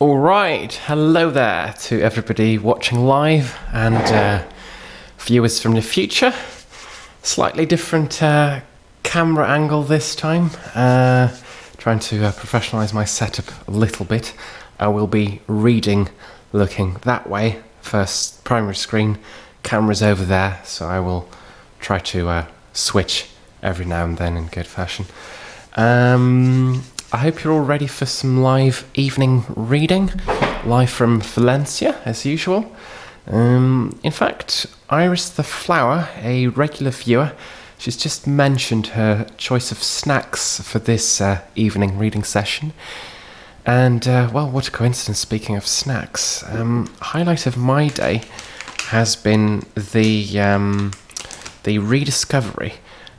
All right, hello there to everybody watching live and viewers from the future. Slightly different camera angle this time. Trying to professionalise my setup a little bit. I will be reading looking that way. First primary screen, camera's over there, so I will try to switch every now and then in good fashion. I hope you're all ready for some live evening reading, live from Valencia, as usual. In fact, Iris the Flower, a regular viewer, she's just mentioned her choice of snacks for this evening reading session. And, well, what a coincidence, speaking of snacks. Highlight of my day has been the rediscovery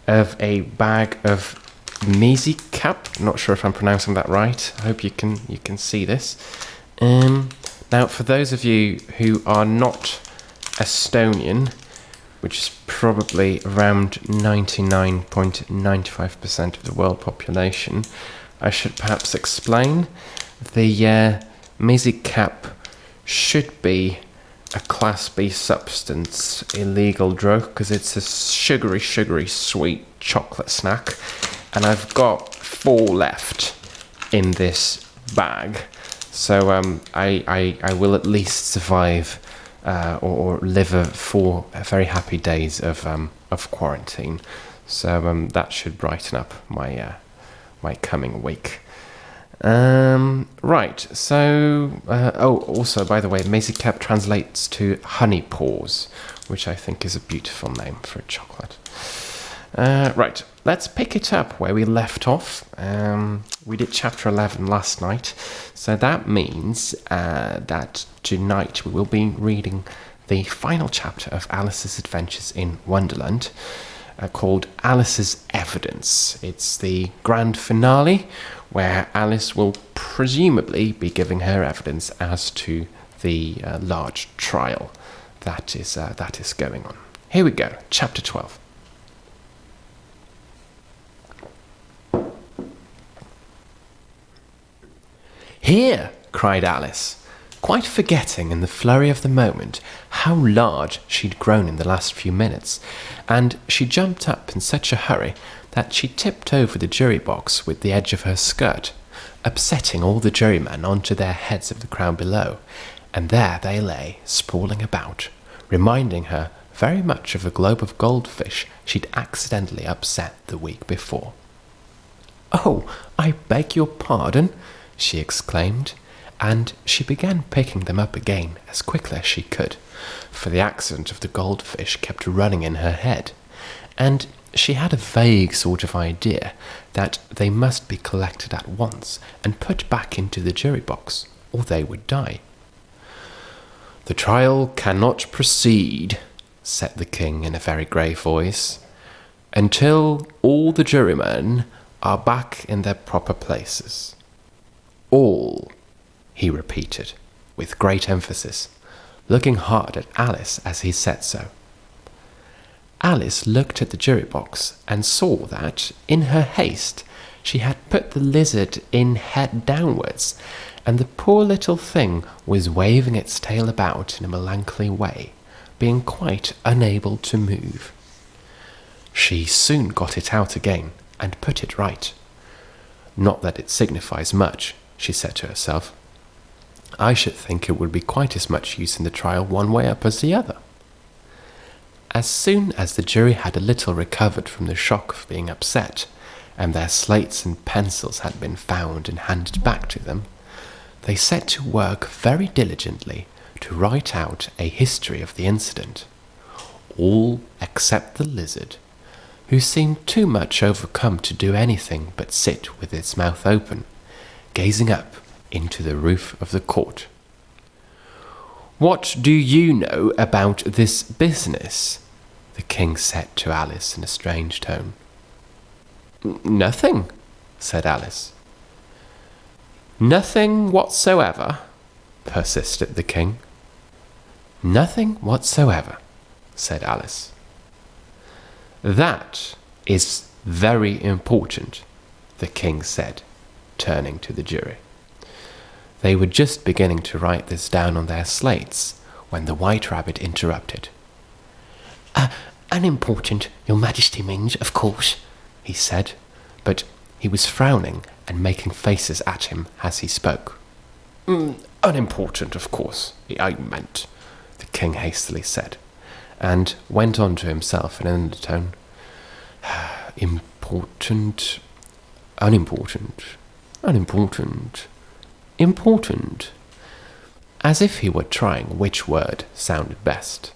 of a bag of Mezi Cap. Not sure if I'm pronouncing that right. I hope you can see this. Now, for those of you who are not Estonian, which is probably around 99.95% of the world population, I should perhaps explain. The Mezi Cap should be a Class B substance, illegal drug, because it's a sugary, sweet chocolate snack. And I've got 4 left in this bag, so I will at least survive or live 4 very happy days of quarantine. So that should brighten up my my coming week. Right. So also, by the way, Mezi Cap translates to honey paws, which I think is a beautiful name for a chocolate. Right, let's pick it up where we left off. We did chapter 11 last night, so that means that tonight we will be reading the final chapter of Alice's Adventures in Wonderland, called Alice's Evidence. It's the grand finale, where Alice will presumably be giving her evidence as to the large trial that is going on. Here we go, chapter 12. "Here!" cried Alice, quite forgetting in the flurry of the moment how large she'd grown in the last few minutes, and she jumped up in such a hurry that she tipped over the jury box with the edge of her skirt, upsetting all the jurymen onto their heads of the crowd below, and there they lay, sprawling about, reminding her very much of a globe of goldfish she'd accidentally upset the week before. "Oh, I beg your pardon," she exclaimed, and she began picking them up again as quickly as she could, for the accident of the goldfish kept running in her head, and she had a vague sort of idea that they must be collected at once and put back into the jury box, or they would die. "The trial cannot proceed," said the king in a very grave voice, "until all the jurymen are back in their proper places. All," he repeated, with great emphasis, looking hard at Alice as he said so. Alice looked at the jury box and saw that, in her haste, she had put the lizard in head downwards, and the poor little thing was waving its tail about in a melancholy way, being quite unable to move. She soon got it out again and put it right. "Not that it signifies much," she said to herself. "I should think it would be quite as much use in the trial one way up as the other." As soon as the jury had a little recovered from the shock of being upset, and their slates and pencils had been found and handed back to them, they set to work very diligently to write out a history of the incident, all except the lizard, who seemed too much overcome to do anything but sit with its mouth open, gazing up into the roof of the court. "What do you know about this business?" the king said to Alice in a strange tone. "Nothing," said Alice. "Nothing whatsoever?" persisted the king. "Nothing whatsoever," said Alice. "That is very important," the king said, turning to the jury. They were just beginning to write this down on their slates when the White Rabbit interrupted. Unimportant, Your Majesty means, of course, he said, but he was frowning and making faces at him as he spoke. Unimportant, of course, I meant, the king hastily said, and went on to himself in an undertone. Important, unimportant, unimportant, important, as if he were trying which word sounded best.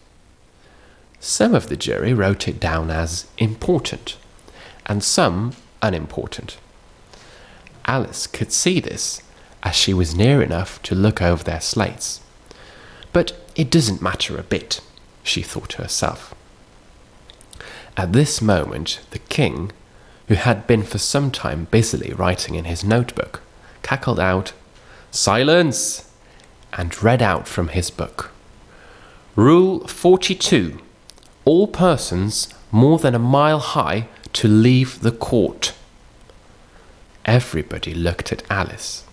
Some of the jury wrote it down as important, and some unimportant. Alice could see this, as she was near enough to look over their slates. But it doesn't matter a bit, she thought to herself. At this moment, the king, who had been for some time busily writing in his notebook, cackled out, "Silence!" and read out from his book. Rule 42. All persons more than a mile high to leave the court. Everybody looked at Alice.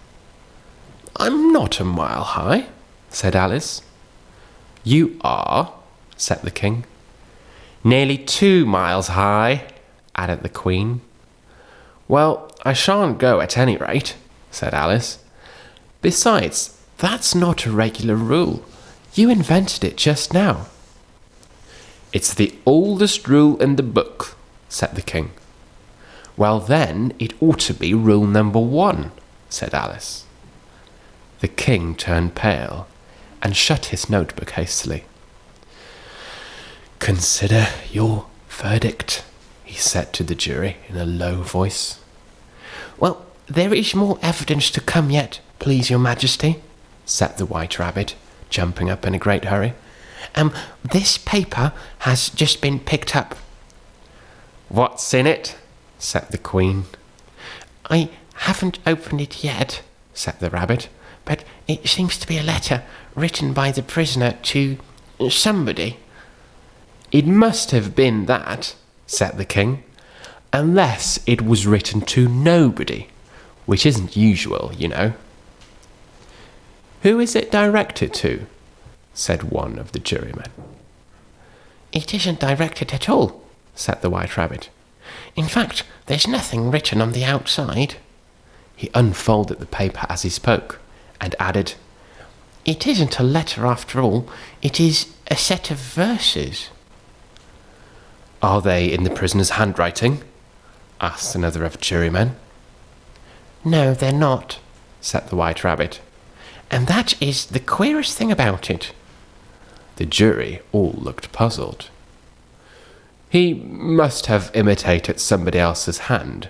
"I'm not a mile high," said Alice. "You are," said the king. "Nearly 2 miles high," added the queen. "Well, I shan't go at any rate," said Alice. "Besides, that's not a regular rule. You invented it just now." "It's the oldest rule in the book," said the king. "Well, then it ought to be rule number 1, said Alice. The king turned pale and shut his notebook hastily. "Consider your verdict," he said to the jury in a low voice. "Well, there is more evidence to come yet, please your Majesty," said the White Rabbit, jumping up in a great hurry. This paper has just been picked up." "What's in it?" said the queen. "I haven't opened it yet," said the rabbit, "but it seems to be a letter written by the prisoner to somebody." "It must have been that," said the king, "unless it was written to nobody, which isn't usual, you know." "Who is it directed to?" said one of the jurymen. "It isn't directed at all," said the White Rabbit. "In fact, there's nothing written on the outside." He unfolded the paper as he spoke, and added, "It isn't a letter after all, it is a set of verses." "Are they in the prisoner's handwriting?" asked another of the jurymen. "No, they're not," said the White Rabbit. "And that is the queerest thing about it." The jury all looked puzzled. "He must have imitated somebody else's hand,"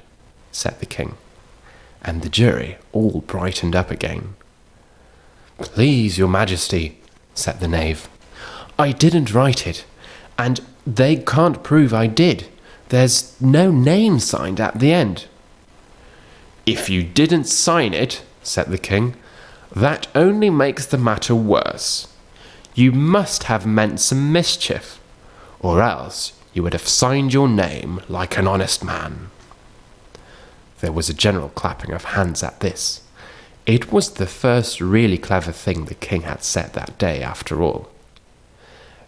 said the king, and the jury all brightened up again. "Please, your Majesty," said the knave, "I didn't write it, and they can't prove I did. There's no name signed at the end." "If you didn't sign it," said the king, "that only makes the matter worse. You must have meant some mischief, or else you would have signed your name like an honest man." There was a general clapping of hands at this. It was the first really clever thing the king had said that day, after all.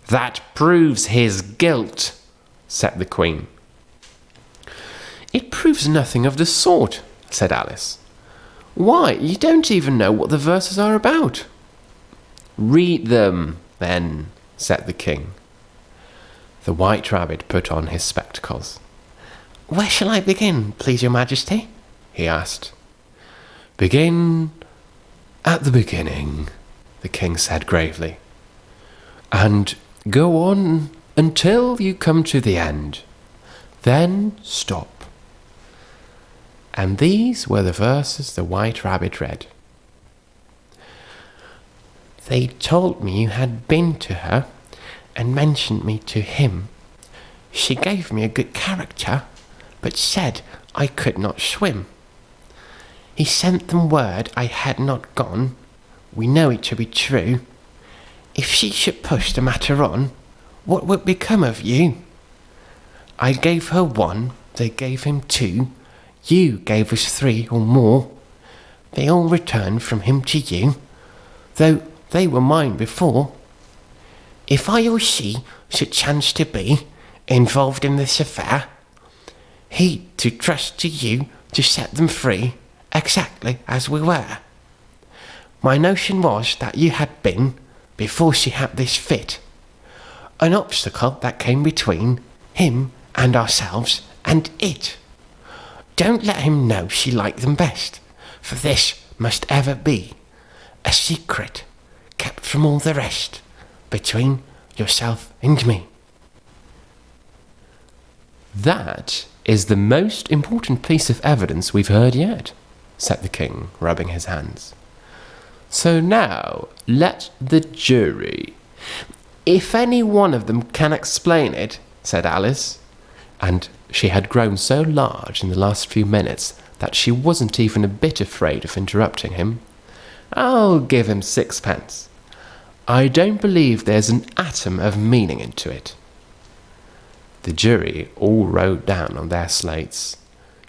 "That proves his guilt," said the queen. "It proves nothing of the sort," said Alice. "Why, you don't even know what the verses are about." "Read them, then," said the king. The White Rabbit put on his spectacles. "Where shall I begin, please your Majesty?" he asked. "Begin at the beginning," the king said gravely, "and go on until you come to the end. Then stop." And these were the verses the White Rabbit read. "They told me you had been to her and mentioned me to him. She gave me a good character, but said I could not swim. He sent them word I had not gone. We know it to be true. If she should push the matter on, what would become of you? I gave her 1, they gave him 2, you gave us 3 or more. they all returned from him to you, though they were mine before. If I or she should chance to be involved in this affair, he to trust to you to set them free exactly as we were. My notion was that you had been, before she had this fit, an obstacle that came between him and ourselves and it. Don't let him know she liked them best, for this must ever be a secret kept from all the rest, between yourself and me. That is the most important piece of evidence we've heard yet, said the king, rubbing his hands. So now, let the jury. If any one of them can explain it, said Alice, and she had grown so large in the last few minutes that she wasn't even a bit afraid of interrupting him. I'll give him 6 pence. I don't believe there's an atom of meaning into it. The jury all wrote down on their slates,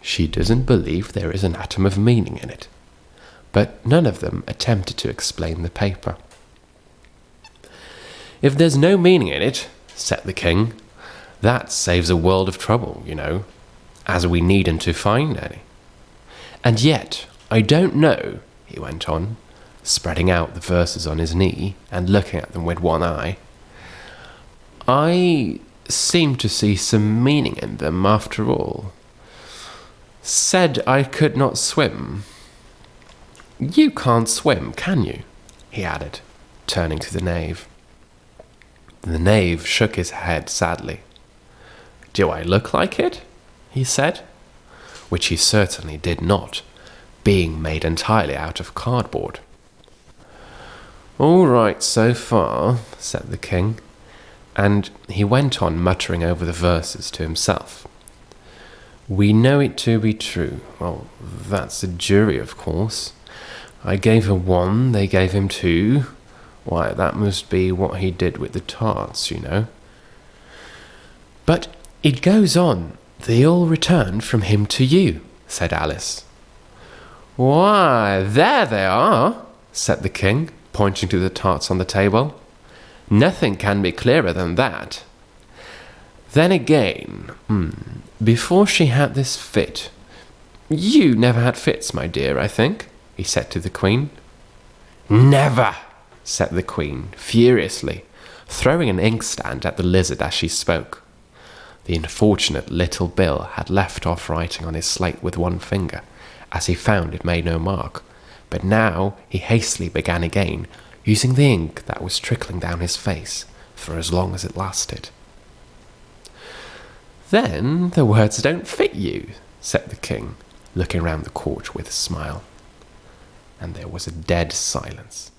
she doesn't believe there is an atom of meaning in it. But none of them attempted to explain the paper. If there's no meaning in it, said the king, that saves a world of trouble, you know, as we needn't to find any. And yet, I don't know, he went on, spreading out the verses on his knee and looking at them with one eye. I seem to see some meaning in them after all. Said I could not swim. You can't swim, can you? He added, turning to the knave. The knave shook his head sadly. Do I look like it? He said, which he certainly did not, being made entirely out of cardboard. All right so far, said the king, and he went on muttering over the verses to himself. We know it to be true. Well, that's a jury, of course. I gave her 1, they gave him 2. Why, that must be what he did with the tarts, you know. But it goes on, they all returned from him to you, said Alice. Why, there they are, said the king, pointing to the tarts on the table. Nothing can be clearer than that. Then again, before she had this fit, you never had fits, my dear, I think, he said to the queen. Never, said the queen, furiously, throwing an inkstand at the lizard as she spoke. The unfortunate little Bill had left off writing on his slate with one finger, as he found it made no mark, but now he hastily began again, using the ink that was trickling down his face for as long as it lasted. Then the words don't fit you, said the king, looking round the court with a smile. And there was a dead silence.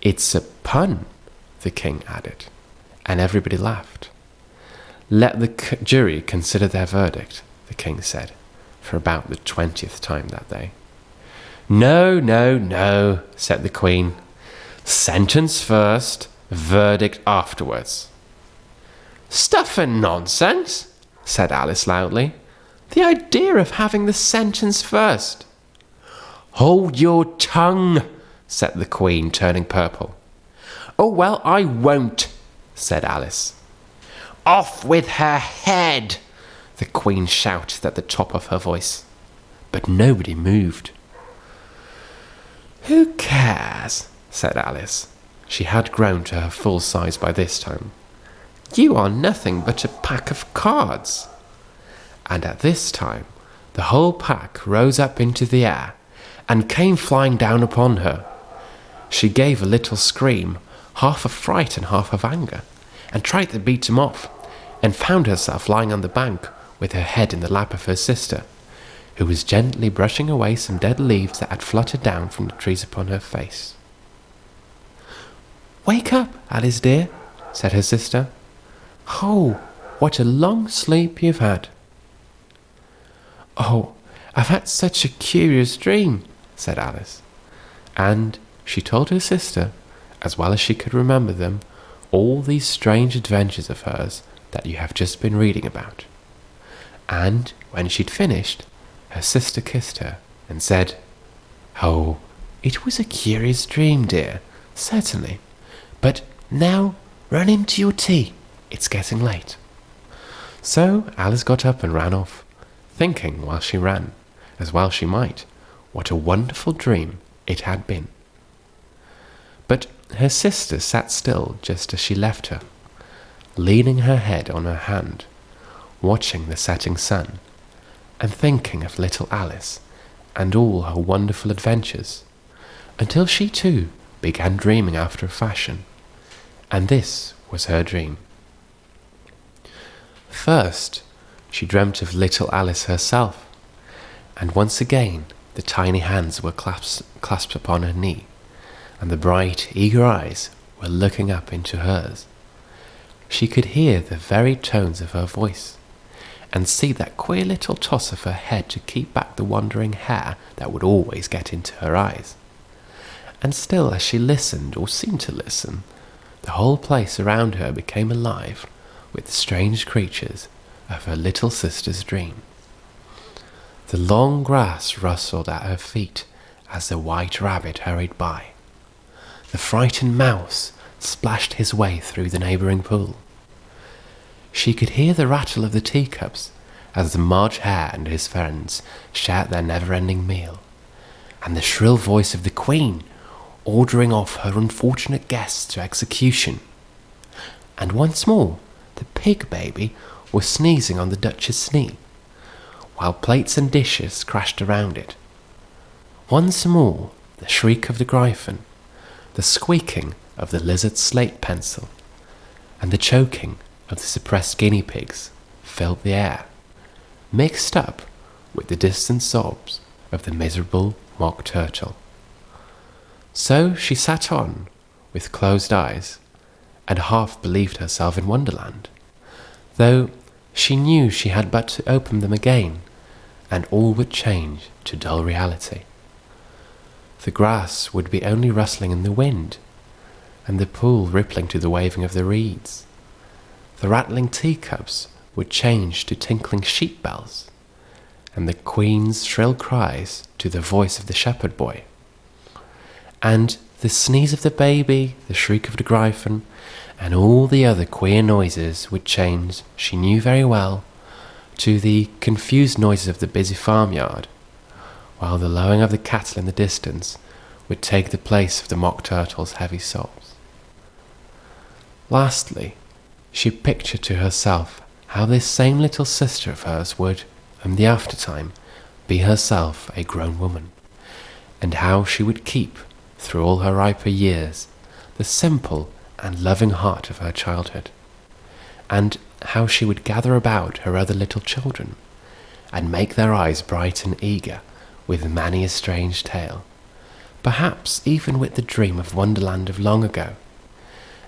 It's a pun, the king added, and everybody laughed. Let the jury consider their verdict, the king said, for about the 20th time that day. No, no, no, said the queen. Sentence first, verdict afterwards. Stuff and nonsense, said Alice loudly. The idea of having the sentence first. Hold your tongue, said the queen, turning purple. Oh, well, I won't, said Alice. Off with her head, the queen shouted at the top of her voice. But nobody moved. Who cares, said Alice. She had grown to her full size by this time. You are nothing but a pack of cards. And at this time, the whole pack rose up into the air and came flying down upon her. She gave a little scream, half of fright and half of anger, and tried to beat them off, and found herself lying on the bank with her head in the lap of her sister, who was gently brushing away some dead leaves that had fluttered down from the trees upon her face. Wake up, Alice dear, said her sister. Oh, what a long sleep you've had. Oh, I've had such a curious dream, said Alice. And she told her sister, as well as she could remember them, all these strange adventures of hers that you have just been reading about. And when she'd finished, her sister kissed her and said, "Oh, it was a curious dream, dear, certainly. But now run into your tea. It's getting late." So Alice got up and ran off, thinking while she ran, as well she might, what a wonderful dream it had been. But her sister sat still just as she left her, leaning her head on her hand, watching the setting sun, and thinking of little Alice and all her wonderful adventures, until she too began dreaming after a fashion, and this was her dream. First, she dreamt of little Alice herself, and once again the tiny hands were clasped upon her knee, and the bright, eager eyes were looking up into hers. She could hear the very tones of her voice, and see that queer little toss of her head to keep back the wandering hair that would always get into her eyes. And still, as she listened, or seemed to listen, the whole place around her became alive with the strange creatures of her little sister's dream. The long grass rustled at her feet as the white rabbit hurried by. The frightened mouse splashed his way through the neighbouring pool. She could hear the rattle of the teacups as the March Hare and his friends shared their never-ending meal, and the shrill voice of the Queen ordering off her unfortunate guests to execution. And once more, the pig baby was sneezing on the Duchess' knee, while plates and dishes crashed around it. Once more, the shriek of the Gryphon, the squeaking of the lizard's slate pencil, and the choking of the suppressed guinea pigs filled the air, mixed up with the distant sobs of the miserable mock turtle. So she sat on, with closed eyes, and half believed herself in Wonderland, though she knew she had but to open them again, and all would change to dull reality. The grass would be only rustling in the wind, and the pool rippling to the waving of the reeds. The rattling teacups would change to tinkling sheep bells, and the Queen's shrill cries to the voice of the shepherd boy. And the sneeze of the baby, the shriek of the Gryphon, and all the other queer noises would change, she knew very well, to the confused noises of the busy farmyard, while the lowing of the cattle in the distance would take the place of the mock turtle's heavy sobs. Lastly, she pictured to herself how this same little sister of hers would, in the aftertime, be herself a grown woman, and how she would keep, through all her riper years, the simple and loving heart of her childhood, and how she would gather about her other little children, and make their eyes bright and eager with many a strange tale, perhaps even with the dream of Wonderland of long ago,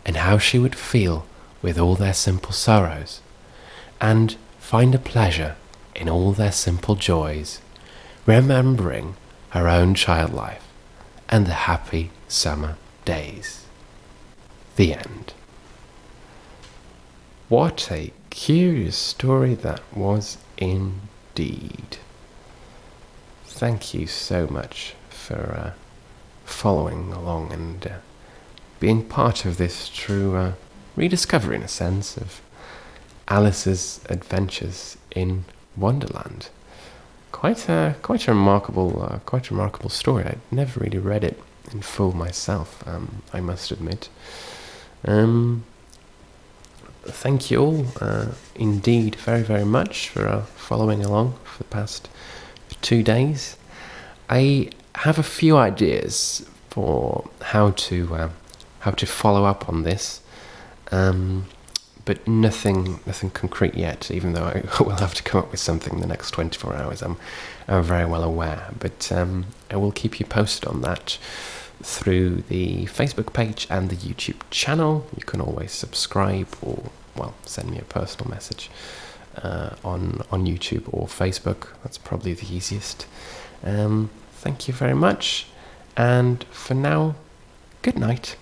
and how she would feel with all their simple sorrows, and find a pleasure in all their simple joys, remembering her own child life and the happy summer days. The end. What a curious story that was indeed. Thank you so much for following along and being part of this true rediscovery, in a sense, of Alice's adventures in Wonderland. Quite a remarkable story. I'd never really read it in full myself, I must admit. Thank you all indeed very, very much for following along for the past 2 days. I have a few ideas for how to follow up on this, but nothing concrete yet, even though I will have to come up with something in the next 24 hours. I'm very well aware, but I will keep you posted on that through the Facebook page and the YouTube channel. You can always subscribe or, send me a personal message on YouTube or Facebook. That's probably the easiest. Thank you very much, and for now, good night.